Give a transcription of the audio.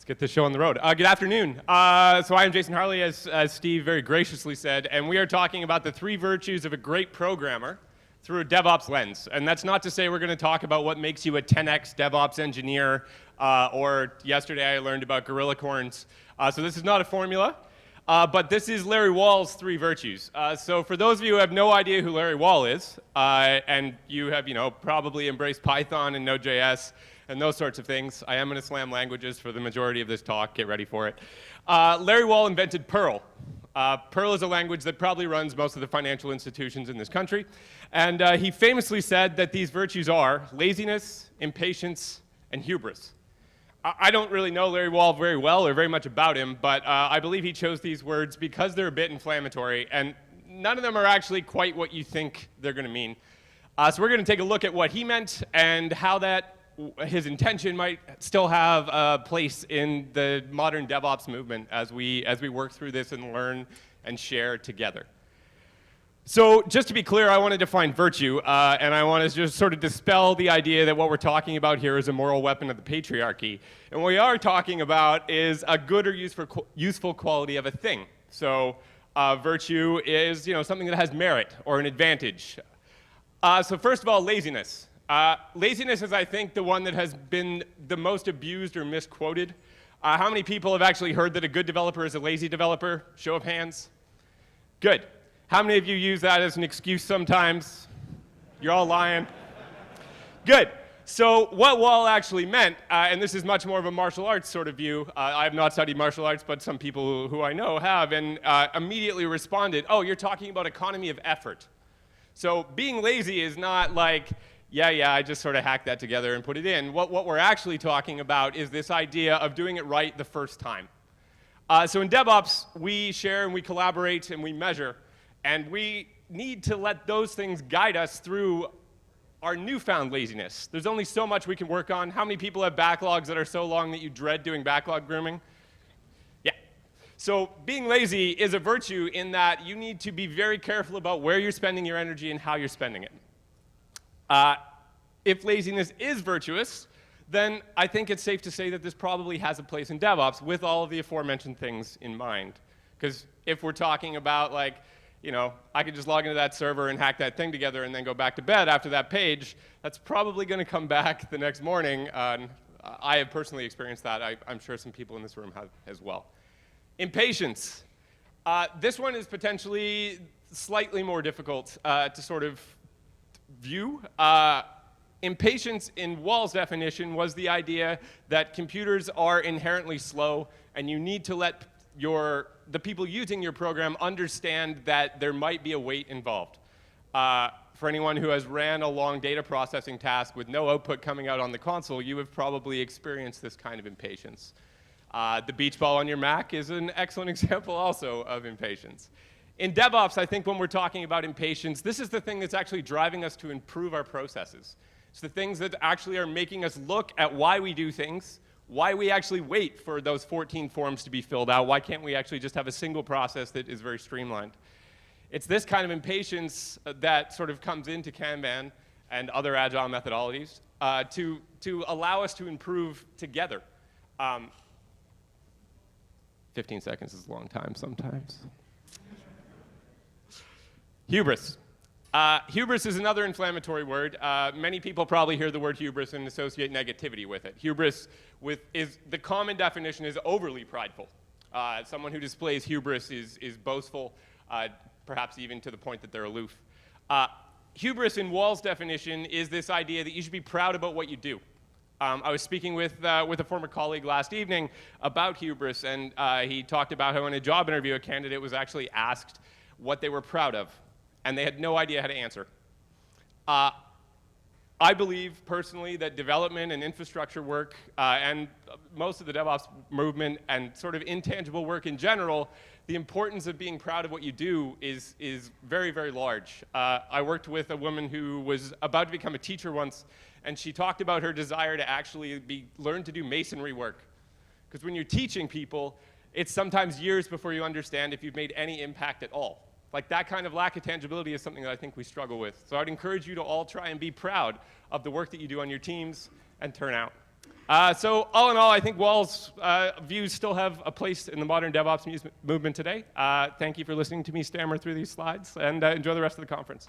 Get this show on the road. Good afternoon. So I am Jason Harley, as Steve very graciously said, and we are talking about the 3 virtues of a great programmer through a DevOps lens. And that's not to say we're going to talk about what makes you a 10x DevOps engineer, or yesterday I learned about gorilla corns. So this is not a formula, but this is Larry Wall's 3 virtues. So for those of you who have no idea who Larry Wall is, and you have, probably embraced Python and Node.js, and those sorts of things. I am going to slam languages for the majority of this talk. Get ready for it. Larry Wall invented Perl. Perl is a language that probably runs most of the financial institutions in this country. And he famously said that these virtues are laziness, impatience, and hubris. I don't really know Larry Wall very well or very much about him, but I believe he chose these words because they're a bit inflammatory, and none of them are actually quite what you think they're going to mean. So we're going to take a look at what he meant and how that his intention might still have a place in the modern DevOps movement as we work through this and learn and share together. So just to be clear, I want to define virtue, and I want to just sort of dispel the idea that what we're talking about here is a moral weapon of the patriarchy. And what we are talking about is a good or useful quality of a thing. So virtue is something that has merit or an advantage. So first of all, laziness. Laziness is, I think, the one that has been the most abused or misquoted. How many people have actually heard that a good developer is a lazy developer? Show of hands. Good. How many of you use that as an excuse sometimes? You're all lying. Good. So what Wall actually meant, and this is much more of a martial arts sort of view. I have not studied martial arts, but some people who I know have, and immediately responded, oh, you're talking about economy of effort. So being lazy is not like, yeah, I just sort of hacked that together and put it in. What we're actually talking about is this idea of doing it right the first time. So in DevOps, we share and we collaborate and we measure, and we need to let those things guide us through our newfound laziness. There's only so much we can work on. How many people have backlogs that are so long that you dread doing backlog grooming? Yeah. So being lazy is a virtue in that you need to be very careful about where you're spending your energy and how you're spending it. If laziness is virtuous, then I think it's safe to say that this probably has a place in DevOps with all of the aforementioned things in mind. Because if we're talking about, like, I could just log into that server and hack that thing together and then go back to bed after that page, that's probably going to come back the next morning. I have personally experienced that. I'm sure some people in this room have as well. Impatience. This one is potentially slightly more difficult to sort of view. Impatience in Wall's definition was the idea that computers are inherently slow and you need to let the people using your program understand that there might be a wait involved. For anyone who has ran a long data processing task with no output coming out on the console, you have probably experienced this kind of impatience. The beach ball on your Mac is an excellent example also of impatience. In DevOps, I think when we're talking about impatience, this is the thing that's actually driving us to improve our processes. It's the things that actually are making us look at why we do things, why we actually wait for those 14 forms to be filled out. Why can't we actually just have a single process that is very streamlined? It's this kind of impatience that sort of comes into Kanban and other agile methodologies to allow us to improve together. 15 seconds is a long time sometimes. Hubris. Hubris is another inflammatory word. Many people probably hear the word hubris and associate negativity with it. Hubris the common definition is overly prideful. Someone who displays hubris is boastful, perhaps even to the point that they're aloof. Hubris in Wall's definition is this idea that you should be proud about what you do. I was speaking with a former colleague last evening about hubris, and he talked about how in a job interview a candidate was actually asked what they were proud of, and they had no idea how to answer. I believe personally that development and infrastructure work and most of the DevOps movement and sort of intangible work in general, the importance of being proud of what you do is very, very large. I worked with a woman who was about to become a teacher once, and she talked about her desire to actually learn to do masonry work. Because when you're teaching people, it's sometimes years before you understand if you've made any impact at all. Like, that kind of lack of tangibility is something that I think we struggle with. So I'd encourage you to all try and be proud of the work that you do on your teams and turn out. So all in all, I think Wall's views still have a place in the modern DevOps movement today. Thank you for listening to me stammer through these slides, and enjoy the rest of the conference.